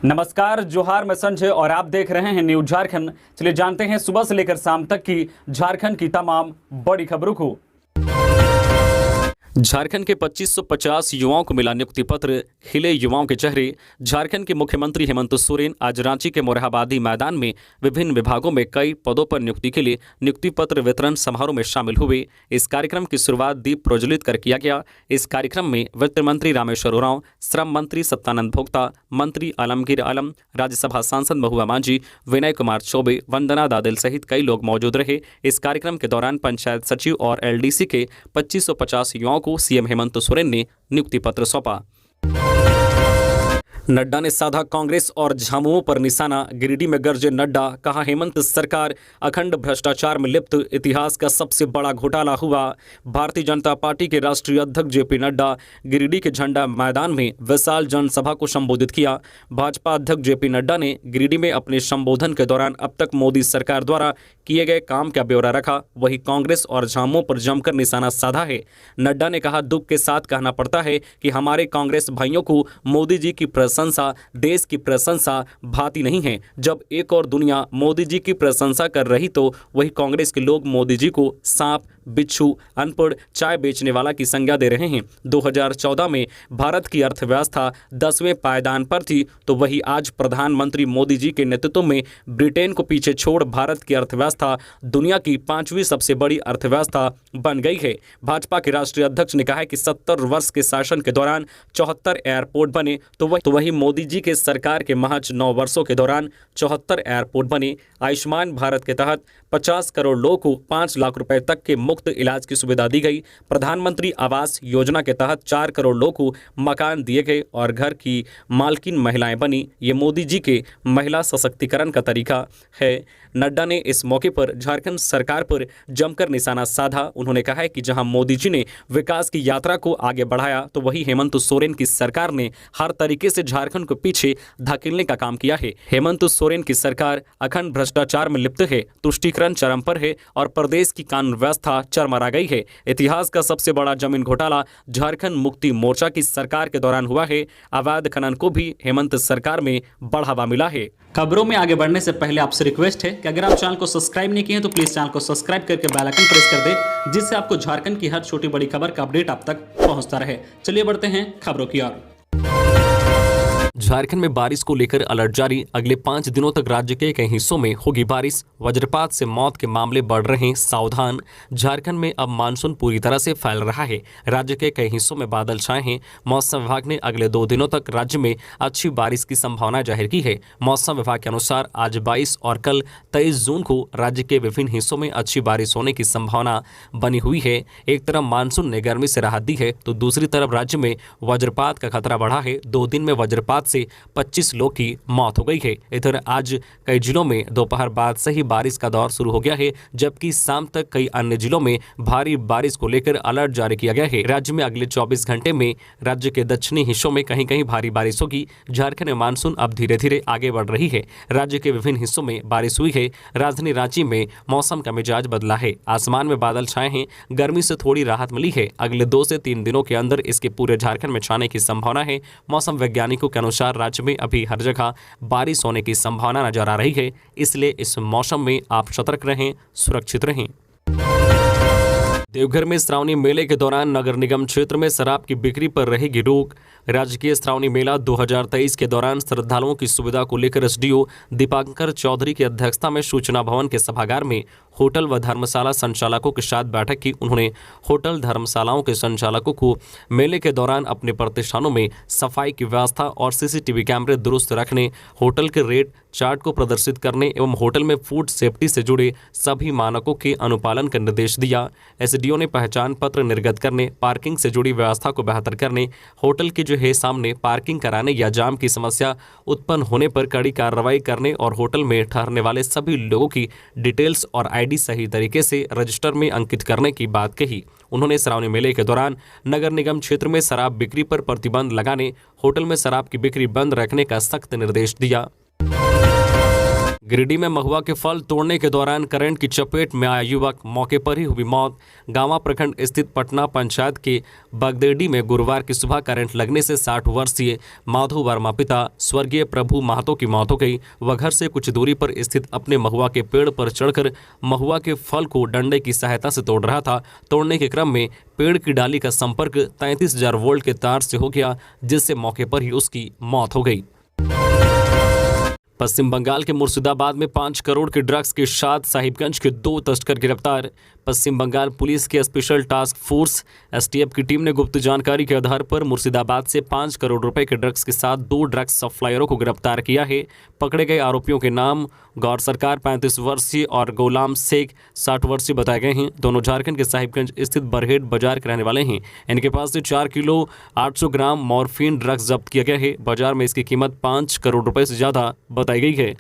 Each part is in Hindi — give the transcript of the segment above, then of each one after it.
नमस्कार, जोहार, मैं संजय और आप देख रहे हैं न्यूज झारखंड। चलिए जानते हैं सुबह से लेकर शाम तक की झारखंड की तमाम बड़ी खबरों को। झारखंड के 2550 युवाओं को मिला नियुक्ति पत्र, खिले युवाओं के चेहरे। झारखंड के मुख्यमंत्री हेमंत सोरेन आज रांची के मोरहाबादी मैदान में विभिन्न विभागों में कई पदों पर नियुक्ति के लिए नियुक्ति पत्र वितरण समारोह में शामिल हुए। इस कार्यक्रम की शुरुआत दीप प्रज्वलित कर किया गया। इस कार्यक्रम में वित्त मंत्री रामेश्वर उरांव, श्रम मंत्री सत्यानंद भोक्ता, मंत्री आलमगीर आलम, राज्यसभा सांसद महुआ मांझी, विनय कुमार चौबे, वंदना दादिल सहित कई लोग मौजूद रहे। इस कार्यक्रम के दौरान पंचायत सचिव और एलडीसी के 2550 युवाओं को सीएम हेमंत सोरेन ने नियुक्ति पत्र सौंपा। नड्डा ने साधा कांग्रेस और झामुमो पर निशाना। गिरिडीह में गरजे नड्डा, कहा हेमंत सरकार अखंड भ्रष्टाचार में लिप्त, इतिहास का सबसे बड़ा घोटाला हुआ। भारतीय जनता पार्टी के राष्ट्रीय अध्यक्ष जेपी नड्डा गिरिडीह के झंडा मैदान में विशाल जनसभा को संबोधित किया। भाजपा अध्यक्ष जेपी नड्डा ने गिरिडीह में अपने संबोधन के दौरान अब तक मोदी सरकार द्वारा किए गए काम का ब्यौरा रखा, वही कांग्रेस और झामुमो पर जमकर निशाना साधा है। नड्डा ने कहा, दुख के साथ कहना पड़ता है कि हमारे कांग्रेस भाइयों को मोदी जी की प्रशंसा, देश की प्रशंसा भाती नहीं है। जब एक और दुनिया मोदी जी की प्रशंसा कर रही तो वही कांग्रेस के लोग मोदी जी को सांप, बिच्छू, अनपढ़, चाय बेचने वाला की संज्ञा दे रहे हैं। 2014 में भारत की अर्थव्यवस्था 10वें पायदान पर थी तो वही आज प्रधानमंत्री मोदी जी के नेतृत्व में ब्रिटेन को पीछे छोड़ भारत की अर्थव्यवस्था दुनिया की 5वीं सबसे बड़ी अर्थव्यवस्था बन गई है। भाजपा के राष्ट्रीय अध्यक्ष ने कहा है कि 70 वर्ष के शासन के दौरान 74 एयरपोर्ट बने तो वही मोदी जी के सरकार के महज 9 वर्षों के दौरान 74 एयरपोर्ट बने। आयुष्मान भारत के तहत 50 करोड़ लोगों को 5 लाख रुपए तक के मुफ्त इलाज की सुविधा दी गई। प्रधानमंत्री आवास योजना के तहत 4 करोड़ लोगों को मकान दिए गए और घर की मालकिन महिलाएं बनी। ये मोदी जी के महिला सशक्तिकरण का तरीका है। नड्डा ने इस मौके पर झारखंड सरकार पर जमकर निशाना साधा। उन्होंने कहा है कि जहां मोदी जी ने विकास की यात्रा को आगे बढ़ाया तो वही हेमंत सोरेन की सरकार ने हर तरीके से झारखंड को पीछे धकेलने का काम किया है। हेमंत सोरेन की सरकार अखंड भ्रष्टाचार में लिप्त है, तुष्टीकरण चरम पर है और प्रदेश की कानून व्यवस्था चरमरा गई है। इतिहास का सबसे बड़ा जमीन घोटाला झारखंड मुक्ति मोर्चा की सरकार के दौरान हुआ है। अवैध खनन को भी हेमंत सरकार में बढ़ावा मिला है। खबरों में आगे बढ़ने से पहले आपसे रिक्वेस्ट है कि अगर आप चैनल को सब्सक्राइब नहीं किए हैं तो प्लीज चैनल को सब्सक्राइब करके बेल आइकन प्रेस कर दें, जिससे आपको झारखंड की हर छोटी बड़ी खबर का अपडेट आप तक पहुंचता रहे। चलिए बढ़ते हैं खबरों की ओर। झारखंड में बारिश को लेकर अलर्ट जारी। अगले 5 दिनों तक राज्य के कई हिस्सों में होगी बारिश। वज्रपात से मौत के मामले बढ़ रहे हैं, सावधान। झारखंड में अब मानसून पूरी तरह से फैल रहा है। राज्य के कई हिस्सों में बादल छाए हैं। मौसम विभाग ने अगले 2 दिनों तक राज्य में अच्छी बारिश की संभावना जाहिर की है। मौसम विभाग के अनुसार आज 22 और कल 23 जून को राज्य के विभिन्न हिस्सों में अच्छी बारिश होने की संभावना बनी हुई है। एक तरफ मानसून ने गर्मी से राहत दी है तो दूसरी तरफ राज्य में वज्रपात का खतरा बढ़ा है। 2 दिन में वज्रपात से 25 लोग की मौत हो गई है। इधर आज कई जिलों में दोपहर बाद से ही बारिश का दौर शुरू हो गया है, जबकि शाम तक कई अन्य जिलों में भारी बारिश को लेकर अलर्ट जारी किया गया है। राज्य में अगले 24 घंटे में राज्य के दक्षिणी हिस्सों में कहीं कहीं भारी बारिश होगी। झारखंड में मानसून अब धीरे धीरे आगे बढ़ रही है। राज्य के विभिन्न हिस्सों में बारिश हुई है। राजधानी रांची में मौसम का मिजाज बदला है। आसमान में बादल छाए हैं। गर्मी से थोड़ी राहत मिली है। अगले 2 से 3 दिनों के अंदर इसके पूरे झारखंड में छाने की संभावना है। मौसम वैज्ञानिकों के अनुसार राज्य में अभी हर जगह बारिश होने की संभावना नजर आ रही है, इसलिए इस मौसम में आप सतर्क रहें, सुरक्षित रहें। देवघर में श्रावणी मेले के दौरान नगर निगम क्षेत्र में शराब की बिक्री पर रहेगी रोक। राजकीय श्रावणी मेला 2023 के दौरान श्रद्धालुओं की सुविधा को लेकर एसडीओ दीपांकर चौधरी की अध्यक्षता में सूचना भवन के सभागार में होटल व धर्मशाला संचालकों के साथ बैठक की। उन्होंने होटल धर्मशालाओं के संचालकों को मेले के दौरान अपने प्रतिष्ठानों में सफाई की व्यवस्था और सीसीटीवी कैमरे दुरुस्त रखने, होटल के रेट चार्ट को प्रदर्शित करने एवं होटल में फूड सेफ्टी से जुड़े सभी मानकों के अनुपालन का निर्देश दिया। एसडीओ ने पहचान पत्र निर्गत करने, पार्किंग से जुड़ी व्यवस्था को बेहतर करने, होटल की जो है सामने पार्किंग कराने या जाम की समस्या उत्पन्न होने पर कड़ी कार्रवाई करने और होटल में ठहरने वाले सभी लोगों की डिटेल्स और आईडी सही तरीके से रजिस्टर में अंकित करने की बात कही। उन्होंने श्रावणी मेले के दौरान नगर निगम क्षेत्र में शराब बिक्री पर प्रतिबंध लगाने, होटल में शराब की बिक्री बंद रखने का सख्त निर्देश दिया। गिरिडीह में महुआ के फल तोड़ने के दौरान करंट की चपेट में आया युवक, मौके पर ही हुई मौत। गांवा प्रखंड स्थित पटना पंचायत के बगदेडी में गुरुवार की सुबह करंट लगने से 60 वर्षीय माधो वर्मा पिता स्वर्गीय प्रभु महतो की मौत हो गई। वह घर से कुछ दूरी पर स्थित अपने महुआ के पेड़ पर चढ़कर महुआ के फल को डंडे की सहायता से तोड़ रहा था। तोड़ने के क्रम में पेड़ की डाली का संपर्क 33,000 वोल्ट के तार से हो गया, जिससे मौके पर ही उसकी मौत हो गई। पश्चिम बंगाल के मुर्शिदाबाद में 5 करोड़ के ड्रग्स के साथ साहिबगंज के 2 तस्कर गिरफ्तार। पश्चिम बंगाल पुलिस के स्पेशल टास्क फोर्स एसटीएफ की टीम ने गुप्त जानकारी के आधार पर मुर्शिदाबाद से 5 करोड़ रुपए के ड्रग्स के साथ 2 ड्रग्स सप्लायरों को गिरफ्तार किया है। पकड़े गए आरोपियों के नाम गौर सरकार 35 वर्षीय और गुलाम शेख 60 वर्षीय बताए गए हैं। दोनों झारखंड के साहिबगंज स्थित बरहेट बाजार के रहने वाले हैं। इनके पास से 4 किलो 800 ग्राम मॉर्फिन ड्रग्स जब्त किया गया है। बाजार में इसकी कीमत 5 करोड़ रुपए से ज्यादा बताई गई है।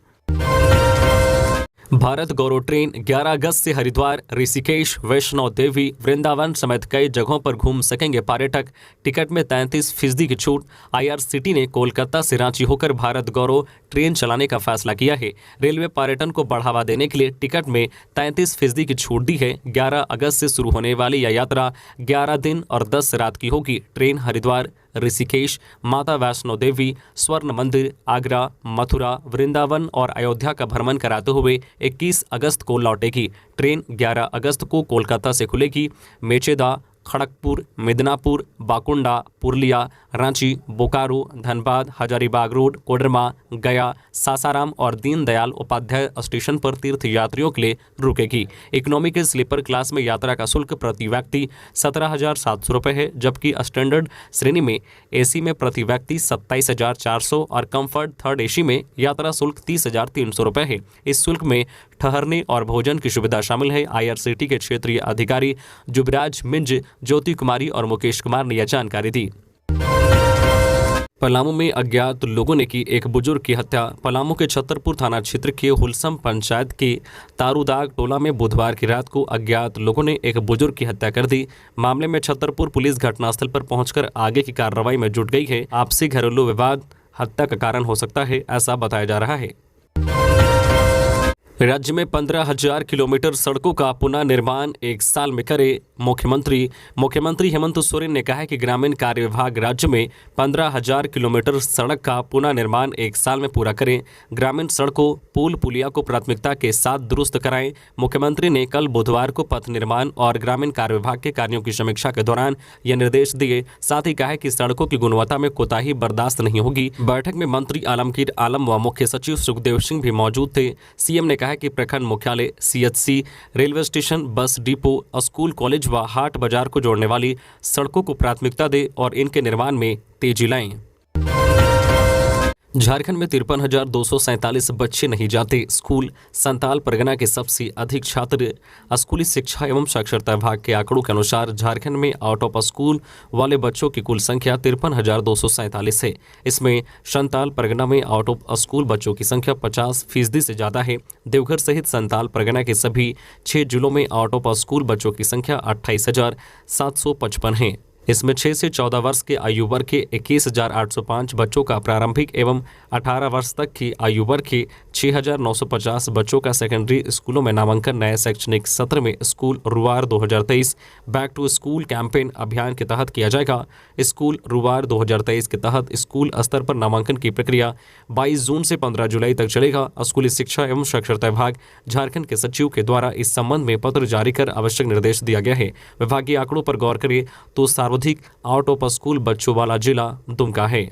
भारत गौरव ट्रेन 11 अगस्त से हरिद्वार, ऋषिकेश, वैष्णो देवी, वृंदावन समेत कई जगहों पर घूम सकेंगे पर्यटक। टिकट में 33% की छूट। आईआरसीटी ने कोलकाता से रांची होकर भारत गौरव ट्रेन चलाने का फैसला किया है। रेलवे पर्यटन को बढ़ावा देने के लिए टिकट में 33% की छूट दी है। 11 अगस्त से शुरू होने वाली यह यात्रा 11 दिन और 10 रात की होगी। ट्रेन हरिद्वार, ऋषिकेश, माता वैष्णो देवी, स्वर्ण मंदिर, आगरा, मथुरा, वृंदावन और अयोध्या का भ्रमण कराते हुए 21 अगस्त को लौटेगी। ट्रेन 11 अगस्त को कोलकाता से खुलेगी। मेचेदा, खड़गपुर, मिदनापुर, बाकुंडा, पुरलिया, रांची, बोकारो, धनबाद, हजारीबाग रोड, कोडरमा, गया, सासाराम और दीनदयाल उपाध्याय स्टेशन पर तीर्थ यात्रियों के लिए रुकेगी। इकोनॉमी के स्लीपर क्लास में यात्रा का शुल्क प्रति व्यक्ति 17,700 रुपये है, जबकि स्टैंडर्ड श्रेणी में एसी में प्रति व्यक्ति 27,400 और कंफर्ट थर्ड एसी में यात्रा शुल्क 30,300 रुपये है। इस शुल्क में ठहरने और भोजन की सुविधा शामिल है। आईआरसीटी के क्षेत्रीय अधिकारी जुबराज मिंज, ज्योति कुमारी और मुकेश कुमार ने यह जानकारी दी। पलामू में अज्ञात लोगों ने की एक बुजुर्ग की हत्या। पलामू के छतरपुर थाना क्षेत्र के हुलसम पंचायत के तारूदाग टोला में बुधवार की रात को अज्ञात लोगों ने एक बुजुर्ग की हत्या कर दी। मामले में छतरपुर पुलिस घटनास्थल पर पहुंचकर आगे की कार्रवाई में जुट गई है। आपसी घरेलू विवाद हत्या का कारण हो सकता है, ऐसा बताया जा रहा है। राज्य में 15,000 किलोमीटर सड़कों का पुनः निर्माण 1 साल में करे मुख्यमंत्री हेमंत सोरेन ने कहा है कि ग्रामीण कार्य विभाग राज्य में 15,000 किलोमीटर सड़क का पुनः निर्माण 1 साल में पूरा करें। ग्रामीण सड़कों, पुल पुलिया को प्राथमिकता के साथ दुरुस्त कराएं। मुख्यमंत्री ने कल बुधवार को पथ निर्माण और ग्रामीण कार्य विभाग के कार्यों की समीक्षा के दौरान यह निर्देश दिए। साथ ही कहा कि सड़कों की गुणवत्ता में कोताही बर्दाश्त नहीं होगी। बैठक में मंत्री आलमगीर आलम व मुख्य सचिव सुखदेव सिंह भी मौजूद थे। सीएम ने कहा कि प्रखंड मुख्यालय, CHC, railway station, bus depot, school, college व हाट बाजार को जोड़ने वाली सड़कों को प्राथमिकता दे और इनके निर्माण में तेजी लाएं। झारखंड में 53,247 बच्चे नहीं जाते स्कूल। संताल परगना के सबसे अधिक छात्र। स्कूली शिक्षा एवं साक्षरता विभाग के आंकड़ों के अनुसार झारखंड में आउट ऑफ स्कूल वाले बच्चों की कुल संख्या 53,247 है। इसमें संताल परगना में आउट ऑफ स्कूल बच्चों की संख्या 50% से ज़्यादा है। देवघर सहित संताल परगना के सभी 6 जिलों में आउट ऑफ स्कूल बच्चों की संख्या 28,755 है। इसमें 6 से 14 वर्ष के आयु वर्ग के 21,805 बच्चों का प्रारंभिक एवं 18 वर्ष तक की आयु वर्ग के 6,950 बच्चों का सेकेंडरी स्कूलों में नामांकन नए शैक्षणिक सत्र में स्कूल रुआर 2023 बैक टू स्कूल कैंपेन अभियान के तहत किया जाएगा। स्कूल रुआर 2023 के तहत स्कूल स्तर पर नामांकन की प्रक्रिया 22 जून से 15 जुलाई तक चलेगा। स्कूली शिक्षा एवं साक्षरता विभाग झारखंड के सचिव के द्वारा इस संबंध में पत्र जारी कर आवश्यक निर्देश दिया गया है। विभागीय आंकड़ों पर गौर करें तो सर्वाधिक आउट ऑफ स्कूल बच्चों वाला जिला दुमका है।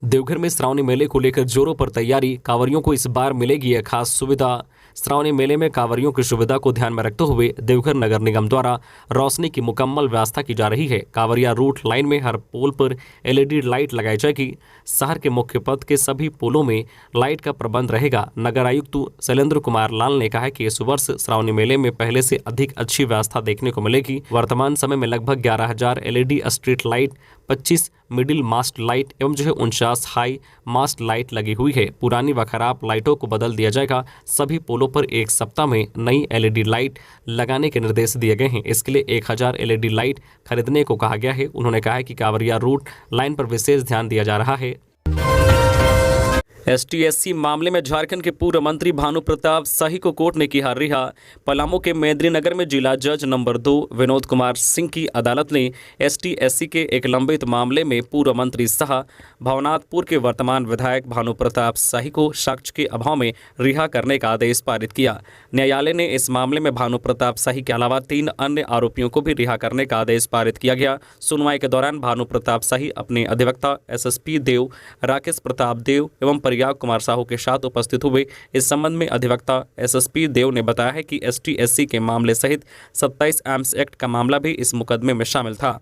देवघर में श्रावणी मेले को लेकर जोरों पर तैयारी। कांवरियों को इस बार मिलेगी यह खास सुविधा। श्रावणी मेले में कांवरियों की सुविधा को ध्यान में रखते हुए देवघर नगर निगम द्वारा रोशनी की मुकम्मल व्यवस्था की जा रही है। कांवरिया रूट लाइन में हर पोल पर एलईडी लाइट लगाई जाएगी। शहर के मुख्य पथ के सभी पोलों में लाइट का प्रबंध रहेगा। नगर आयुक्त शैलेंद्र कुमार लाल ने कहा है कि इस वर्ष श्रावणी मेले में पहले से अधिक अच्छी व्यवस्था देखने को मिलेगी। वर्तमान समय में लगभग 11,000 LED street light, 25 middle mast light एवं 49 हाई मास्ट लाइट लगी हुई है। पुरानी व खराब लाइटों को बदल दिया जाएगा। सभी पोलों पर 1 सप्ताह में नई एलईडी लाइट लगाने के निर्देश दिए गए हैं। इसके लिए 1,000 एलईडी लाइट खरीदने को कहा गया है। उन्होंने कहा है कि कांवरिया रूट लाइन पर विशेष ध्यान दिया जा रहा है। एसटी-एससी मामले में झारखंड के पूर्व मंत्री भानु प्रताप शाही को कोर्ट ने किया रिहा। पलामू के मेदिनीनगर में जिला जज नंबर 2 विनोद कुमार सिंह की अदालत ने एसटी-एससी के एक लंबित मामले में पूर्व मंत्री शाह भवनाथपुर के वर्तमान विधायक भानु प्रताप शाही को साक्ष्य के अभाव में रिहा करने का आदेश पारित किया। न्यायालय ने इस मामले में भानु प्रताप शाही के अलावा 3 अन्य आरोपियों को भी रिहा करने का आदेश पारित किया गया। सुनवाई के दौरान भानु प्रताप शाही अपने अधिवक्ता एसएसपी देव, राकेश प्रताप देव एवं प्रयाग कुमार साहू के साथ उपस्थित हुए। इस संबंध में अधिवक्ता एसएसपी देव ने बताया है कि एसटी-एससी के मामले सहित 27 आर्म्स एक्ट का मामला भी इस मुकदमे में शामिल था।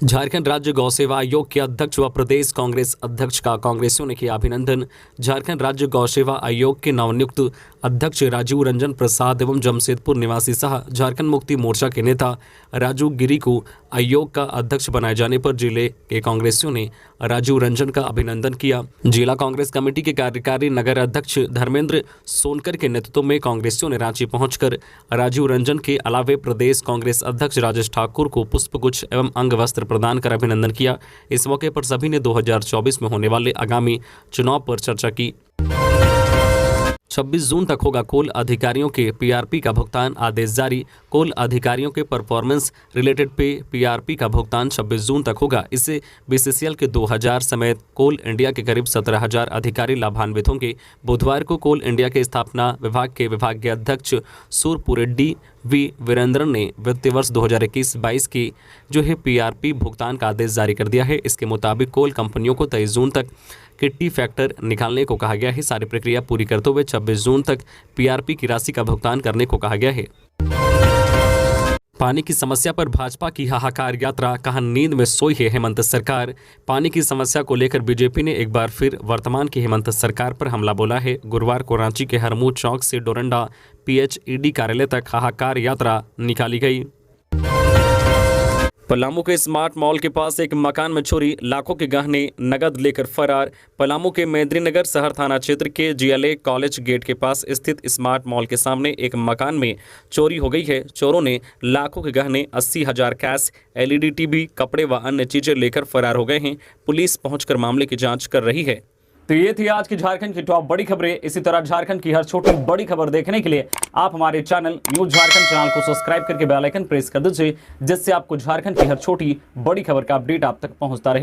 झारखंड राज्य गौ सेवा आयोग के अध्यक्ष व प्रदेश कांग्रेस अध्यक्ष का कांग्रेसियों ने किया अभिनंदन। झारखंड राज्य गौ सेवा आयोग के नवनियुक्त अध्यक्ष राजीव रंजन प्रसाद एवं जमशेदपुर निवासी शाह झारखंड मुक्ति मोर्चा के नेता राजू गिरी को आयोग का अध्यक्ष बनाए जाने पर जिले के कांग्रेसियों ने राजीव रंजन का अभिनंदन किया। जिला कांग्रेस कमेटी के कार्यकारी नगर अध्यक्ष धर्मेंद्र सोनकर के नेतृत्व में कांग्रेसियों ने रांची पहुंचकर राजीव रंजन के अलावे प्रदेश कांग्रेस अध्यक्ष राजेश ठाकुर को पुष्पगुच्छ एवं अंग वस्त्र प्रदान कर अभिनंदन किया। इस मौके पर सभी ने 2024 में होने वाले आगामी चुनाव पर चर्चा की। 26 जून तक होगा कोल अधिकारियों के पीआरपी का भुगतान, आदेश जारी। कोल अधिकारियों के परफॉर्मेंस रिलेटेड पे पीआरपी का भुगतान 26 जून तक होगा। इससे बीसीसीएल के 2000 समेत कोल इंडिया के करीब 17,000 अधिकारी लाभान्वित होंगे। बुधवार को कोल इंडिया के स्थापना विभाग के विभागीय अध्यक्ष सूरपुरेड्डी वी वीरेंद्रन ने वित्तीय वर्ष 2021-22 की जो है पीआरपी भुगतान का आदेश जारी कर दिया है। इसके मुताबिक कोल कंपनियों को 23 जून तक किट्टी फैक्टर निकालने को कहा गया है। सारी प्रक्रिया पूरी करते हुए 26 जून तक पीआरपी की राशि का भुगतान करने को कहा गया है। पानी की समस्या पर भाजपा की हाहाकार यात्रा, कहा नींद में सोई है हेमंत सरकार। पानी की समस्या को लेकर बीजेपी ने एक बार फिर वर्तमान की हेमंत सरकार पर हमला बोला है। गुरुवार को रांची के हरमू चौक से डोरंडा पीएचईडी कार्यालय तक हाहाकार यात्रा निकाली गई। पलामू के स्मार्ट मॉल के पास एक मकान में चोरी, लाखों के गहने नगद लेकर फरार। पलामू के मेदिनीनगर शहर थाना क्षेत्र के जीएलए कॉलेज गेट के पास स्थित स्मार्ट मॉल के सामने एक मकान में चोरी हो गई है। चोरों ने लाखों के गहने, 80,000 कैश, एलईडी टीवी, कपड़े व अन्य चीजें लेकर फरार हो गए हैं। पुलिस पहुंचकर मामले की जांच कर रही है। तो ये थी आज की झारखंड की टॉप बड़ी खबरें। इसी तरह झारखंड की हर छोटी बड़ी खबर देखने के लिए आप हमारे चैनल न्यूज झारखंड चैनल को सब्सक्राइब करके बेल आइकन प्रेस कर दीजिए, जिससे आपको झारखंड की हर छोटी बड़ी खबर का अपडेट आप तक पहुंचता रहे।